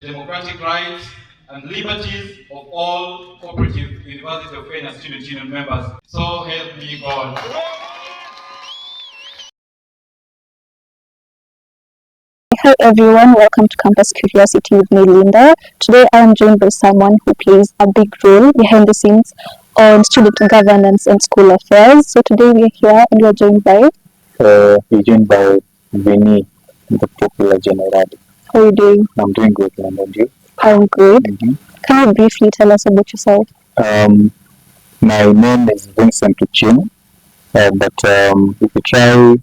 democratic rights and liberties of all Cooperative University of Kenya Student Union members. So help me God. Hi everyone, welcome to Campus Curiosity with me, Linda. Today I am joined by someone who plays a big role behind the scenes on student governance and school affairs. So today we are here and we are joined by Vinnie, the popular general. How are you doing? I'm doing good, and you? I'm good. Mm-hmm. Can you briefly tell us about yourself? My name is Vincent Ochieng, but if you try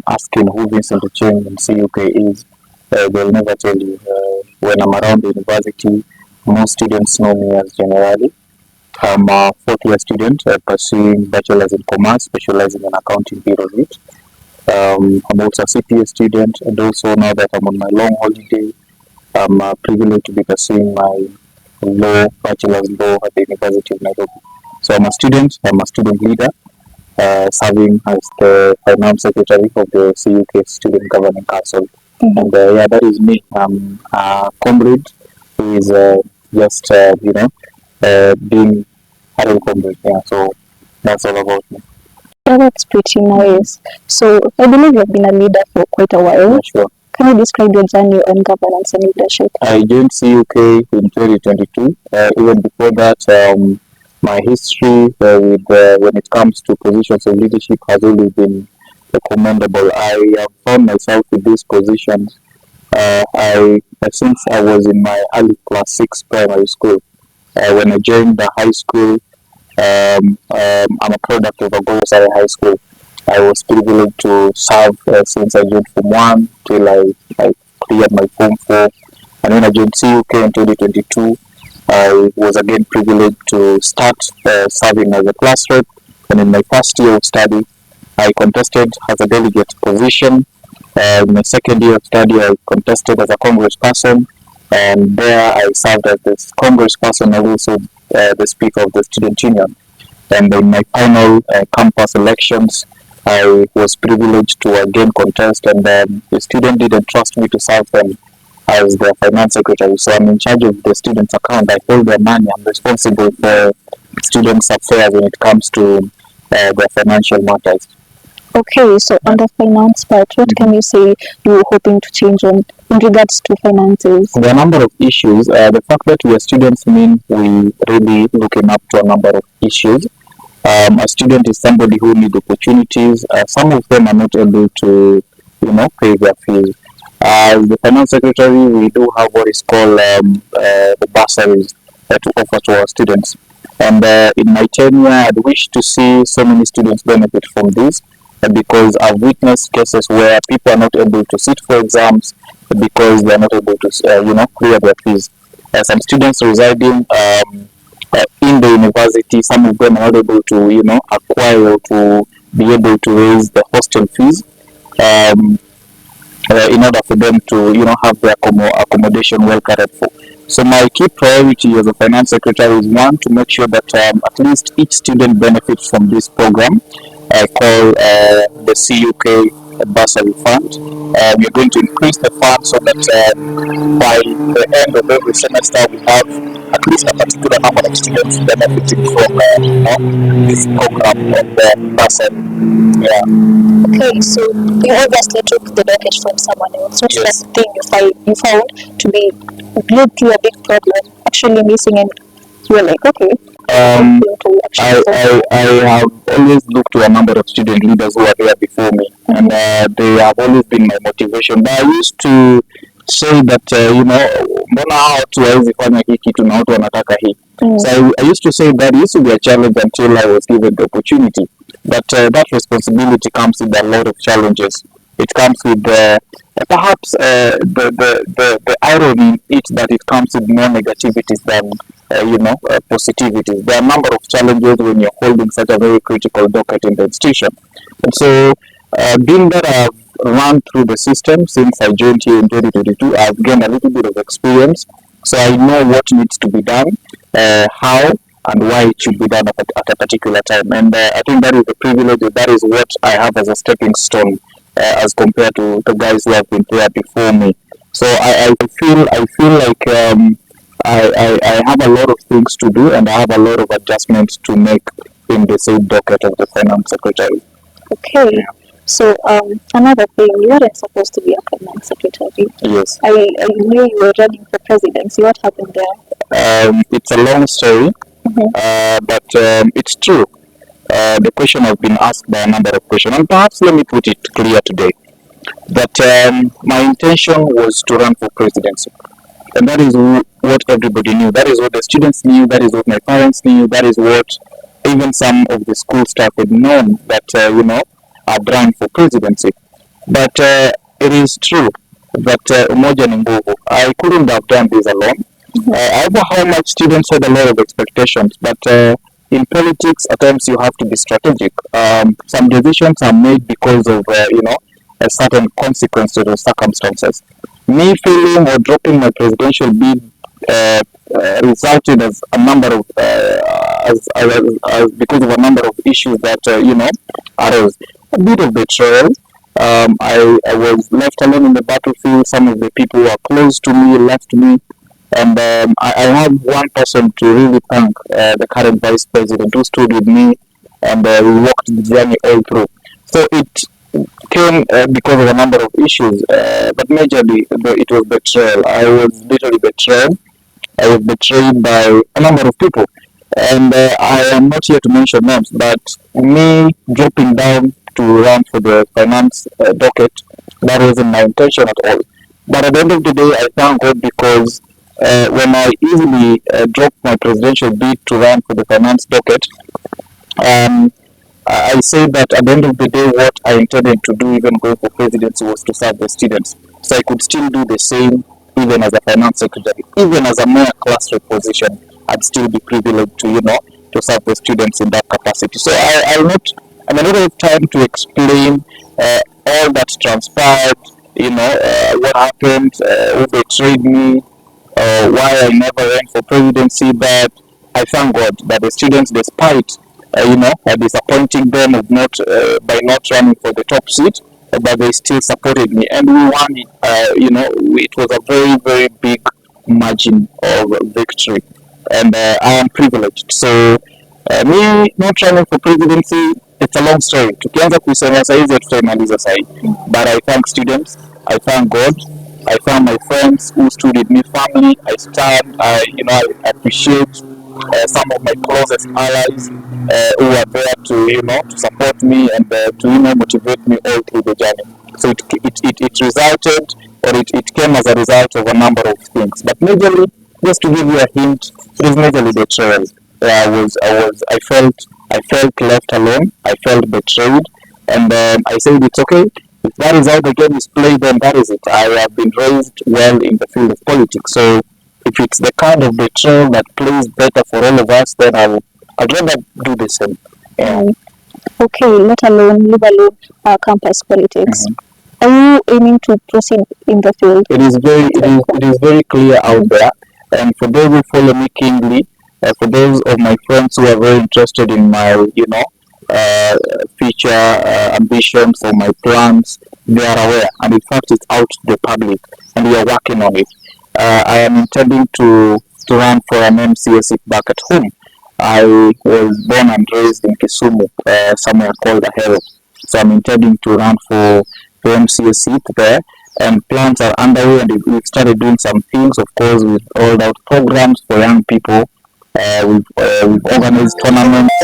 asking who Vincent Ochieng in CUK is, they'll never tell you. When I'm around the university, most students know me as generally. I'm a fourth-year student pursuing bachelor's in commerce, specializing in accounting period. I'm also a CPA student, and also now that I'm on my long holiday, I'm privileged to be pursuing my bachelor's law at the University of Nairobi. So I'm a student leader, serving as the finance secretary of the CUK Student Governing Council. Mm-hmm. And that is me. I'm a comrade who is just, being a real comrade. Yeah, so that's all about me. Yeah, that's pretty nice. So I believe you've been a leader for quite a while. Yeah, sure. Can you describe your journey on governance and leadership? I joined CUK in 2022. Even before that, my history when it comes to positions of leadership has always been commendable. I have found myself in these positions since I was in my early class 6 primary school. When I joined the high school, I'm a product of a High School. I was privileged to serve since I joined Form 1 till I cleared my Form 4. And when I joined CUK in 2022, I was again privileged to start serving as a class rep. And in my first year of study, I contested as a delegate position. In my second year of study, I contested as a congressperson. And there I served as the congressperson and also the speaker of the student union. And in my final campus elections, I was privileged to again contest, and the student didn't trust me to serve them as the finance secretary. So I'm in charge of the students' account. I hold their money. I'm responsible for students' affairs when it comes to their financial matters. Okay, so on the finance part, what can you say you're hoping to change in regards to finances? There are a number of issues. The fact that we are students means we really looking up to a number of issues. A student is somebody who needs opportunities. Some of them are not able to, pay their fees. As the finance secretary, we do have what is called the bursaries to offer to our students. And in my tenure, I'd wish to see so many students benefit from this, because I've witnessed cases where people are not able to sit for exams because they are not able to, clear their fees. Some students residing in the university, some of them are not able to, acquire or to be able to raise the hostel fees in order for them to, have their accommodation well catered for. So my key priority as a finance secretary is, one, to make sure that at least each student benefits from this program. I call the CUK bursary fund. We're going to increase the fund so that by the end of every semester we have at least a particular number of students benefiting from this program of the bursary. Yeah. Okay, so you obviously took the package from someone else. What's Yes. that thing you found to be led to a big problem, actually missing, and you were like, okay. I have always looked to a number of student leaders who are there before me, and they have always been my motivation. But I used to say that, mbona watu hawezi fanya hii kitu na watu wanataka hii. So I used to say that it used to be a challenge until I was given the opportunity. But that responsibility comes with a lot of challenges. It comes with perhaps the irony in it that it comes with more negativities than positivities. There are a number of challenges when you're holding such a very critical docket in the institution. And so, being that I've run through the system since I joined here in 2022, I've gained a little bit of experience. So I know what needs to be done, how and why it should be done at a particular time. And I think that is a privilege. That is what I have as a stepping stone as compared to the guys who have been there before me. So I feel like I have a lot of things to do, and I have a lot of adjustments to make in the said docket of the finance secretary. Okay. So another thing, you weren't supposed to be a finance secretary. Yes. I knew you were running for presidency. What happened there? It's a long story, but it's true. The question has been asked by a number of questions, and perhaps let me put it clear today that my intention was to run for presidency, and that is what everybody knew. That is what the students knew. That is what my parents knew. That is what even some of the school staff had known, that I'd run for presidency. But it is true that umoja ni nguvu. I couldn't have done this alone. However, how much students had a lot of expectations, but in politics, at times you have to be strategic. Some decisions are made because of a certain consequences or circumstances. Me failing or dropping my presidential bid resulted as a number of as because of a number of issues that arose. A bit of betrayal. I was left alone in the battlefield. Some of the people who are close to me left me. And I have one person to really thank, the current vice president, who stood with me, and we walked the journey all through. So it came because of a number of issues, but majorly it was betrayal. I was literally betrayed. I was betrayed by a number of people. And I am not here to mention names, but me dropping down to run for the finance docket, that wasn't my intention at all. But at the end of the day, I thank God, because when I easily dropped my presidential bid to run for the finance docket, I say that at the end of the day, what I intended to do, even going for presidency, was to serve the students. So I could still do the same, even as a finance secretary, even as a mere class rep position. I'd still be privileged to serve the students in that capacity. So I don't have time to explain all that transpired. What happened, who betrayed me, why I never ran for presidency. But I thank God that the students, despite disappointing them of not by not running for the top seat, but they still supported me, and we won. It was a very, very big margin of victory, and I am privileged. So me not running for presidency, it's a long story. Tukianza kuisema saizi tutaimaliza sahi. But I thank students, I thank God, I thank my friends who stood with me, family. I appreciate some of my closest allies who are there to support me and to motivate me all through the journey. So it resulted, or it came as a result of a number of things. But majorly, just to give you a hint, it is majorly betrayal. I felt left alone. I felt betrayed, and I said it's okay. If that is how the game is played, then that is it. I have been raised well in the field of politics, so if it's the kind of betrayal that plays better for all of us, then I'd rather do the same. Yeah. Okay, leave alone campus politics. Are you aiming to proceed in the field? It is very clear out there, and for those who follow me keenly, for those of my friends who are very interested in my future ambitions or my plans, they are aware, and in fact it's out to the public, and we are working on it. I am intending to run for an MCA seat back at home. I was born and raised in Kisumu, somewhere called Ahero. So I'm intending to run for the MCA seat there, and plans are underway, and we've started doing some things. Of course, we've rolled out programs for young people. We've organized tournaments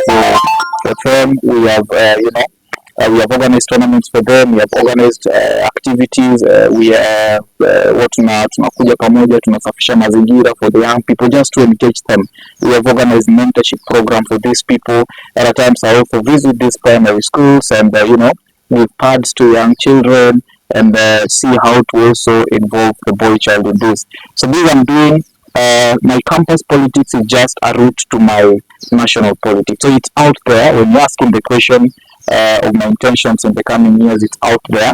for them. We have organized tournaments for them. We have organized activities. Tunakuja pamoja, tunasafisha mazingira for the young people just to engage them. We have organized mentorship program for these people. At times I also visit these primary schools and give pads to young children and see how to also involve the boy child in this. So this I'm doing. My campus politics is just a route to my national politics. So it's out there. When you're asking the question of my intentions in the coming years, it's out there.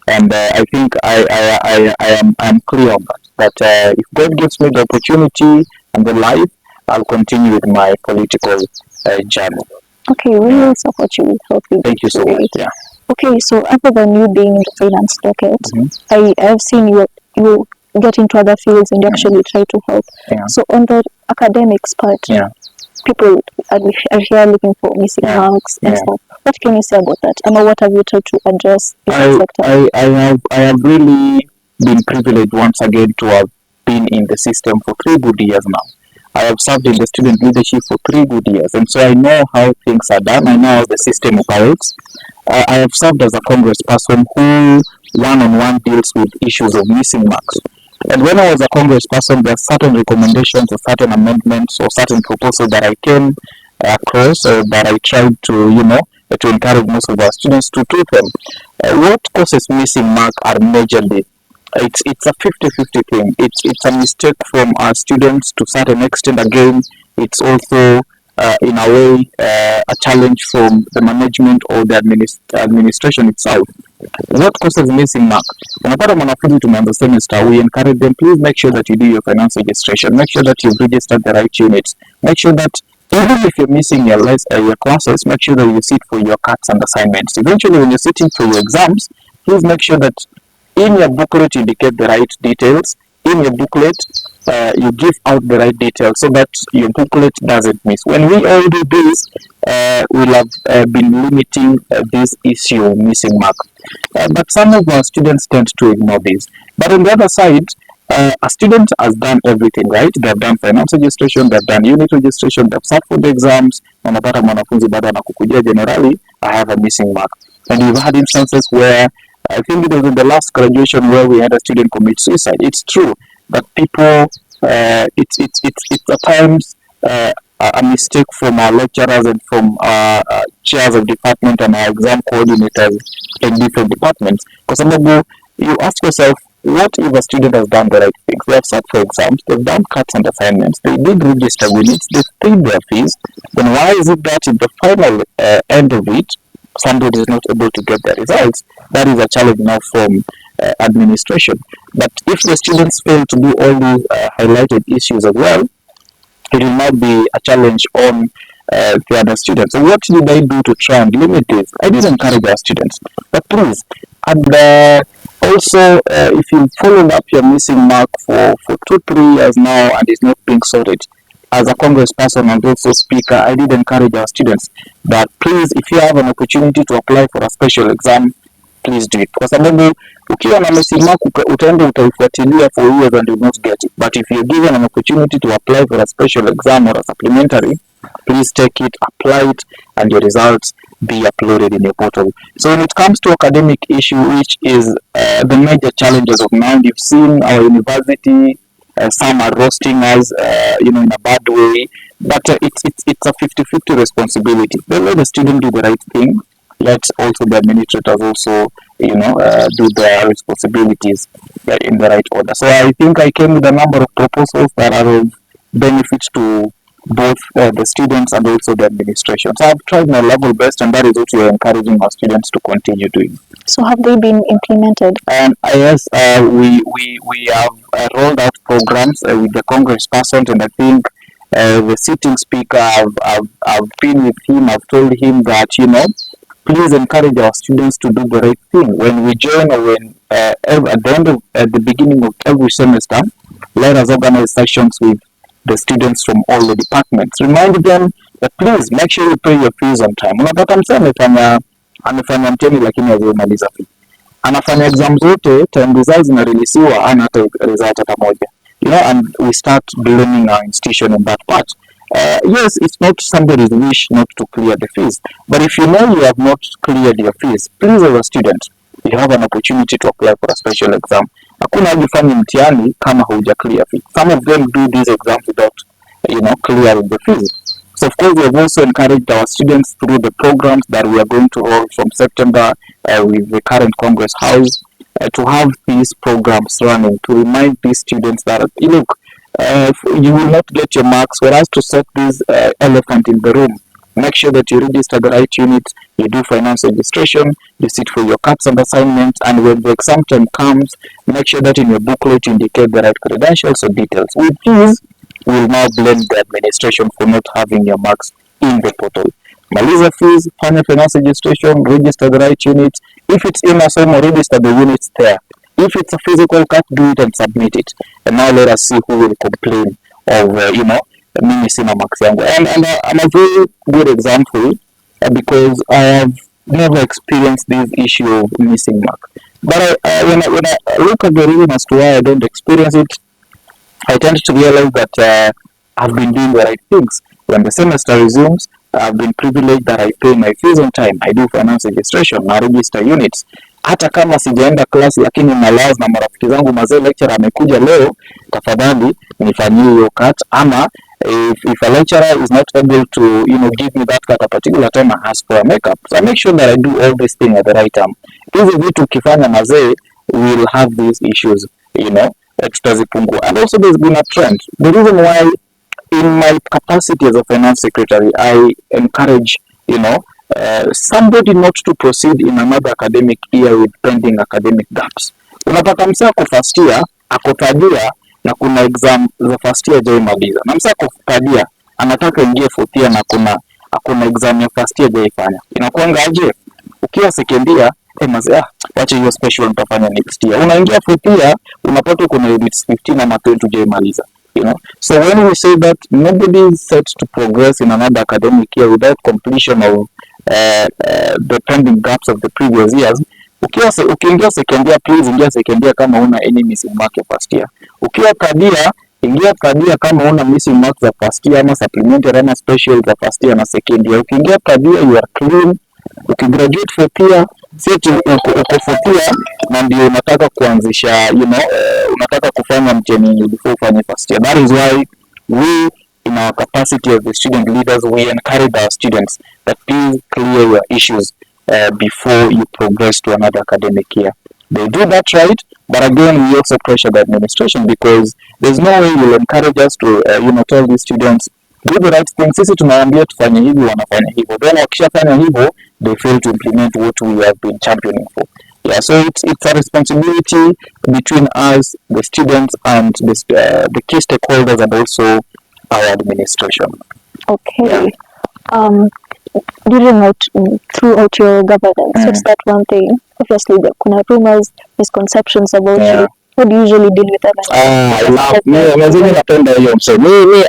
And I think I am clear on that. That if God gives me the opportunity and the life, I'll continue with my political journey. Okay, we will support you. We'll help you. Thank you so much. Yeah. Okay, so other than you being in the finance docket, I have seen you get into other fields and actually try to help. Yeah. So on the academics part, people are here looking for missing marks and stuff. What can you say about that? And what have you tried to address in that sector? I have really been privileged once again to have been in the system for 3 good years now. I have served in the student leadership for 3 good years, and so I know how things are done. I know how the system operates. I have served as a congressperson who one-on-one deals with issues of missing marks. And when I was a congressperson, there are certain recommendations or certain amendments or certain proposals that I came across that I tried to, to encourage most of our students to do them. What causes missing mark are majorly, it's a 50-50 thing. It's a mistake from our students to a certain extent. Again, it's also in a way a challenge from the management or the administration itself. What causes missing mark? Unapata mwanafunzi tumeanza semester, we encourage them, please make sure that you do your finance registration, make sure that you've registered the right units, make sure that even if you're missing your classes, make sure that you sit for your cuts and assignments. Eventually, when you're sitting for your exams, please make sure that in your booklet you indicate the right details. In your booklet, you give out the right details so that your booklet doesn't miss. When we all do this, we'll have been limiting this issue of missing mark. But some of our students tend to ignore this. But on the other side, a student has done everything, right? They've done finance registration, they've done unit registration, they've sat for the exams, wanapata mwanafunzi bado anakukujia generally, I have a missing mark. And we've had instances where, I think it was in the last graduation where we had a student commit suicide. It's true that people, it's at times a mistake from our lecturers and from our chairs of department and our exam coordinators in different departments. Because you ask yourself, what if a student has done the right things? They have sat for exams, they've done cuts and assignments, they did register units, they've paid their fees. Then why is it that in the final end of it, somebody is not able to get the results? That is a challenge now from administration. But if the students fail to do all these highlighted issues as well, it will not be a challenge on the other students. So what did I do to try and limit this? I did encourage our students, but please, and also if you followed up your missing mark for 2-3 years now and it's not being sorted, as a congressperson and also speaker, I did encourage our students that please, if you have an opportunity to apply for a special exam, please do it. Kwa sababu ukiwa na missing mark utaenda utaifuatilia for years and you will not get it. But if you're given an opportunity to apply for a special exam or a supplementary, please take it, apply it, and your results be uploaded in your portal. So when it comes to academic issue, which is the major challenges of now, you've seen our university, some are roasting us, in a bad way, but it's a 50-50 responsibility. Let the student do the right thing. Let also the administrators also, do their responsibilities in the right order. So I think I came with a number of proposals that are of benefit to both the students and also the administration. So I've tried my level best, and that is what we are encouraging our students to continue doing. So have they been implemented? Yes, we have rolled out programs with the congressperson, and I think the sitting speaker, I've been with him, I've told him that, please encourage our students to do the right thing. When we join or when at the beginning of every semester, let us organize sessions with the students from all the departments. Remind them that please make sure you pay your fees on time. Unapata msee amefanya mtihani lakini hajamaliza fee. Anafanya exams zote, time results zinareleasiwa hana hata result hata moja. And we start blaming our institution in that part. Yes, it's not somebody's wish not to clear the fees, but if you know you have not cleared your fees, please as a student, you have an opportunity to apply for a special exam. Hakuna hujafanya mtihani kama hauja clear fees. Some of them do these exams without, clearing the fees. So of course, we have also encouraged our students through the programs that we are going to roll from September with the current Congress House to have these programs running to remind these students that, look, you will not get your marks. Whereas to set this elephant in the room, make sure that you register the right unit, you do finance registration, you sit for your cuts and assignments, and when the exam time comes, make sure that in your booklet you indicate the right credentials or details. With these, we will now blame the administration for not having your marks in the portal. Maliza fees, fanya finance registration, register the right units. If it's in a same, register the units there. If it's a physical cut, do it and submit it. And now let us see who will complain of, mimi sina marks yangu. And I'm a very good example because I have never experienced this issue of missing mark. But when I look at the reason as to why I don't experience it, I tend to realize that I've been doing the right things. When the semester resumes, I've been privileged that I pay my fees on time. I do finance registration, na register units. Hata kama sijaenda class, lakini nalaz na marafiki zangu mazee, lecturer amekuja leo, tafadhali nifanyie hiyo cut. Ama if a lecturer is not able to give me that cut at a particular time, I ask for a makeup. So I make sure that I do all these things at the right time. Hizi vitu ukifanya mazee, we will have these issues, tutazipungua. And also there's been a trend. The reason why in my capacity as a finance secretary, I encourage, somebody not to proceed in another academic year with pending academic gaps. Unapata msee ako first year, ako third year, na kuna exam za first year hajaimaliza. Na msee ako third year, anataka ingie fourth year na kuna exam ya first year hajaifanya. Inakuanga aje? Ukiwa second year, wacha hiyo special mtafanya next year. Unaingia fourth year, unapata kuna units 15 ama 20 hajaimaliza. So when we say that nobody is set to progress in another academic year without completion of the pending gaps of the previous years, ukiingia second year, please ingia second year kama una any missing mark ya first year. Ukiwa third year, ingia third year kama una missing mark za first year ama supplementary ama special za first year na second year. Ukiingia third year, you are clean. Ukigraduate fourth year, uko fourth year na ndio unataka kuanzisha, unataka kufanya mtihani before ufanye first year. That is why we, in our capacity as the student leaders, we encourage our students that please clear your issues before you progress to another academic year. They do that right, but again, we also pressure the administration because there's no way you'll encourage us to, tell these students, do the right thing. Sisi tunawaambia tufanye hivi, wanafanya hivyo. Then wakishafanya hivyo, they fail to implement what we have been championing for. Yeah, so it's a responsibility between us, the students, and the key stakeholders, and also our administration. Okay. During throughout your governance, what's that one thing? Obviously, there are rumors, misconceptions about you. What do you usually deal with them? I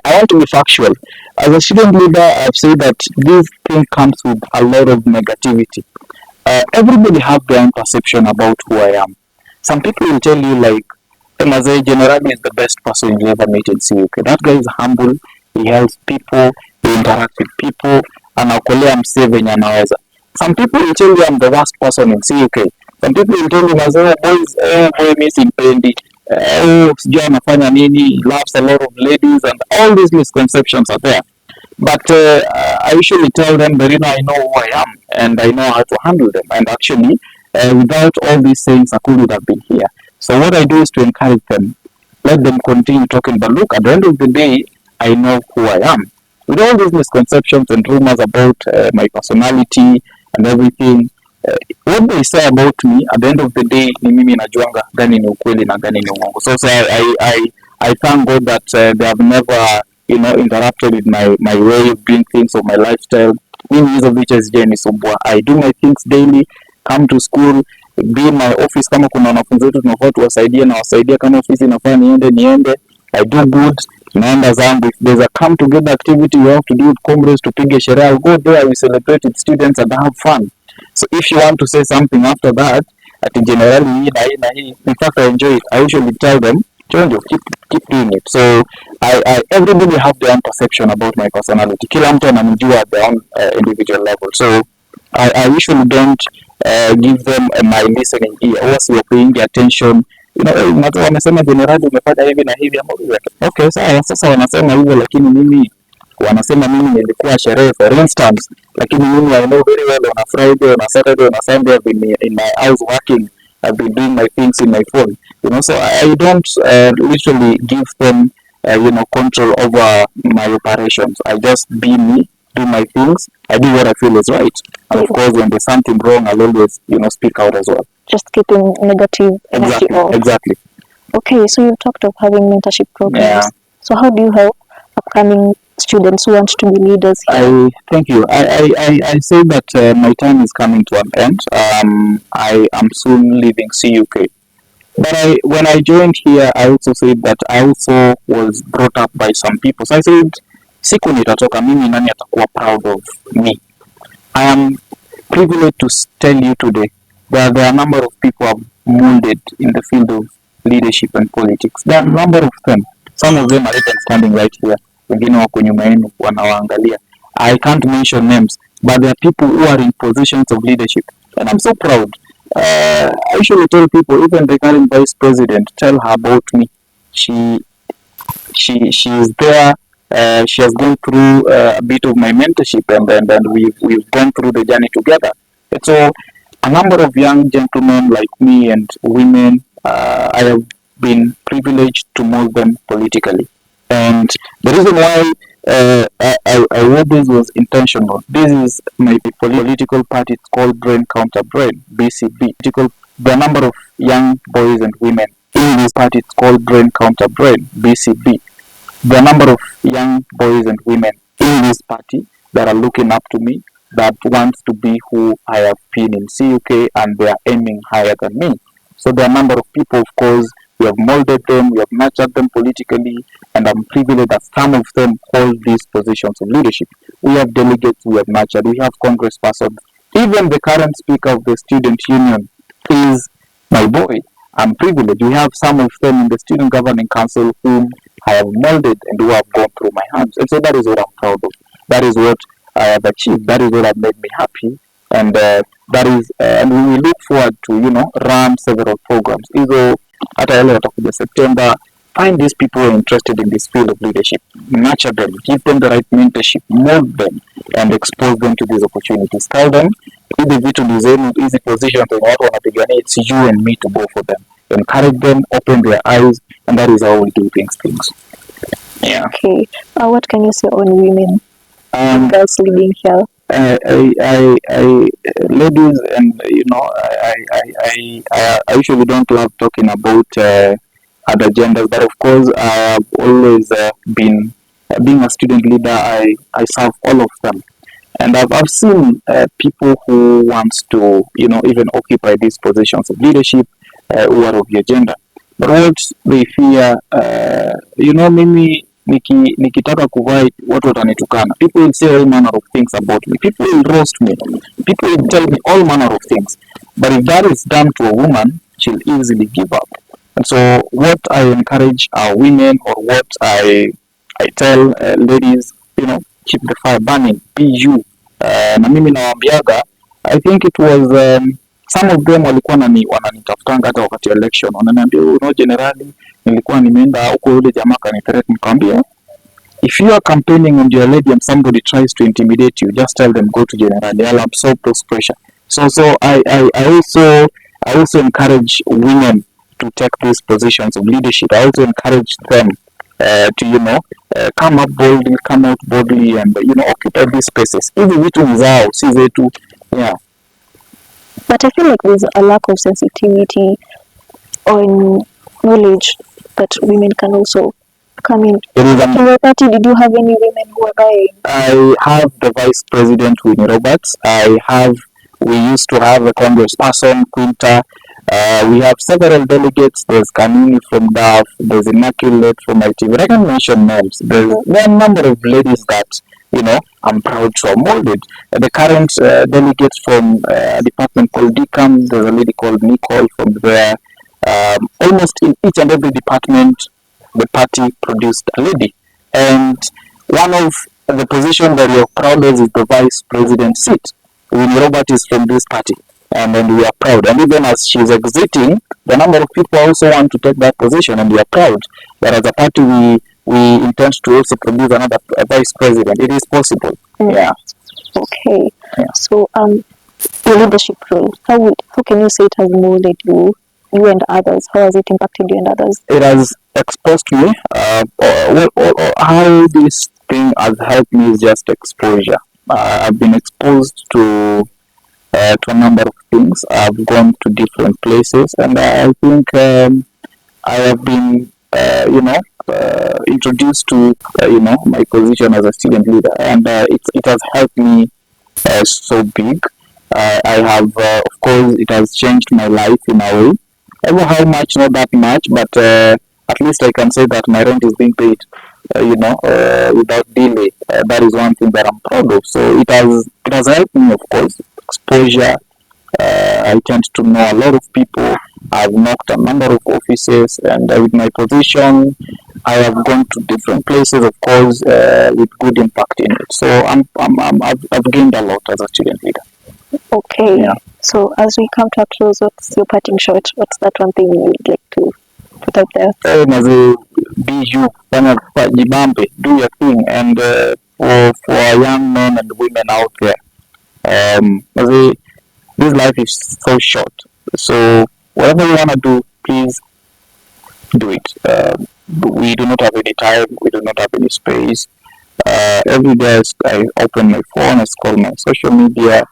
want to be factual. As a student leader, I've said that this thing comes with a lot of negativity. Everybody have their own perception about who I am. Some people will tell you like, Mazai generally is the best person you ever met in CUK. That guy is humble, he helps people, he interacts with people, anakolea msee venye anaweza. Some people will tell you I'm the worst person in CUK. Some people will tell you Mazai boy missing pendi, sijui anafanya nini, he loves a lot of ladies, and all these misconceptions are there. But I usually tell them that I know who I am and I know how to handle them. And actually, without all these things, I couldn't have been here. So what I do is to encourage them, let them continue talking. But look, at the end of the day, I know who I am. With all these misconceptions and rumors about my personality and everything, what they say about me, at the end of the day, ni mimi najuanga gani ni ukweli na gani ni uongo. So I thank God that they have never interrupted with my way of doing things or my lifestyle. I do my things daily, come to school, be in my office. Kama kuna wanafunzi wetu tunafaa tuwasaidie na wasaidia, kama ofisi inafaa niende. I do good, naenda zangu. If there's a come together activity you have to do with comrades, tupige sherehe, I'll go there, we celebrate with students and have fun. So if you want to say something after that, at generally in fact I enjoy it. I usually tell them, keep doing it. So everybody have their own perception about my personality. Kila mtu ananijua at their own individual level. So I usually don't give them my listening ear. Also you're paying the attention. Wamesema generali umefanya hivi na hivi. Okay, sasa wanasema hivyo, lakini mimi wanasema mimi nilikuwa sherehe for instance, lakini mimi I know very well on a Friday, on a Saturday, on a Sunday I've been in my house working. I've been doing my things in my phone, so I don't literally give them, control over my operations. I just be me, do my things. I do what I feel is right. And of course, when there's something wrong, I'll always, speak out as well. Just keeping negative energy off. Exactly. Okay, so you talked of having mentorship programs. Yeah. So how do you help upcoming students who want to be leaders here? Thank you. I say that my time is coming to an end. I am soon leaving CUK. But when I joined here, I also said that I also was brought up by some people. So I said, siku nitatoka mimi nani atakuwa proud of me. I am privileged to tell you today that there are a number of people who have molded in the field of leadership and politics. There are a number of them. Some of them are even standing right here. Wengine wako nyuma yenu wanawaangalia. I can't mention names, but there are people who are in positions of leadership. And I'm so proud. I usually tell people, even the current vice president, tell her about me. She is there. She has gone through a bit of my mentorship, and we've gone through the journey together. And so a number of young gentlemen like me and women, I have been privileged to mold them politically. And the reason why I wrote this was intentional. This is my political party. It's called Brain Counter Brain, BCB. The number of young boys and women in this party, it's called Brain Counter Brain, BCB. The number of young boys and women in this party that are looking up to me, that wants to be who I have been in CUK, and they are aiming higher than me. So there are a number of people, of course, we have molded them, we have nurtured them politically, and I'm privileged that some of them hold these positions of leadership. We have delegates we have nurtured, we have congresspersons. Even the current speaker of the student union is my boy. I'm privileged. We have some of them in the student governing council whom I have molded and who have gone through my hands. And so that is what I'm proud of. That is what I have achieved. That is what has made me happy. And that is, and we will look forward to, run several programs. Either at a September, find these people who are interested in this field of leadership, nurture them, give them the right mentorship, mold them, and expose them to these opportunities. Tell them, easy position, it's you and me to go for them. Encourage them, open their eyes, and that is how we do things. Yeah. Okay. What can you say on women? Girls leading here. Ladies, and I usually don't love talking about other genders, but of course I have always been being a student leader. I serve all of them, and I've seen people who wants to even occupy these positions of leadership who are of your gender, but what they fear, mimi nikitaka kuvaa watu watanitukana. People will say all manner of things about me. People will roast me. People will tell me all manner of things. But if that is done to a woman, she'll easily give up. And so what I encourage our women, or what I tell ladies, keep the fire burning, be you. Na mimi nawaambiaga, I think it was some of them walikuwa wananitafutanga hata wakati election. Wananiambia, generally nilikuwa nimeenda huko, yule jamaa kanithreaten, nikamwambia, if you are campaigning on your lady and somebody tries to intimidate you, just tell them go to general. I'll absorb those pressure. So I also encourage women to take these positions of leadership. I also encourage them to come up boldly, come out boldly, and occupy these spaces. Hivi vitu ni zao, si zetu. Yeah. But I feel like there's a lack of sensitivity on knowledge that women can also come in. In your party, did you have any women who are buying? I have the Vice President, Vinnie Roberts. We used to have a congressperson, Quinta. We have several delegates. There's Kanini from DAF. There's Immaculate from IT. But I can mention names. There's a number of ladies that, I'm proud to have molded. The current delegates from a department called DCAM, there's a lady called Nicole from there. Almost in each and every department, the party produced a lady. And one of the positions that we are proud of is the Vice President seat. Vinnie Robert is from this party. And then we are proud. And even as she's exiting, the number of people also want to take that position, and we are proud that as a party we intend to also produce another vice president. It is possible. Yeah. Okay. Yeah. So your leadership role, how can you say it has molded you and others? How has it impacted you and others? It has exposed me. How this thing has helped me is just exposure. I've been exposed to a number of things. I've gone to different places, and I think I have been, introduced to, my position as a student leader, and it has helped me so big. I have, of course, it has changed my life in a way. I don't know how much, not that much, but at least I can say that my rent is being paid, without delay. That is one thing that I'm proud of. So it has helped me, of course. Exposure. I tend to know a lot of people. I've knocked a number of offices, and with my position, I have gone to different places, of course, with good impact in it. So I've gained a lot as a student leader. Okay. Yeah. So as we come to a close, what's your parting shot? What's that one thing you would like to put out there? Mazi, be you, jibambe, do your thing, and for young men and women out there, mazi, this life is so short. So whatever you wanna do, please do it. We do not have any time. We do not have any space. Every day I open my phone, I scroll my social media.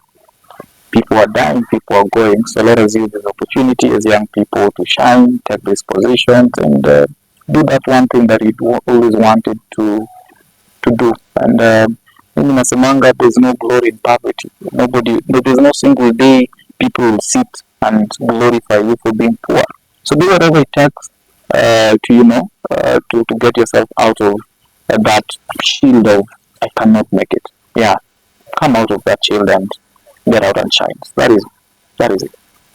People are dying, people are going. So let us use this opportunity as young people to shine, take these positions, and do that one thing that you always wanted to do. And mimi nasemanga, there's no glory in poverty. There's no single day people will sit and glorify you for being poor. So do whatever it takes to get yourself out of that shield of I cannot make it. Yeah, come out of that shield and get out and shine. That is it.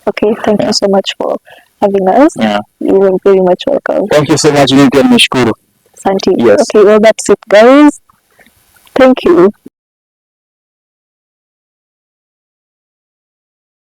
Okay, thank you so much for having us. Yeah. You are very much welcome. Thank you so much, Vinnie. Nishukuru. Santi. Yes. Okay, well that's it, guys. Thank you.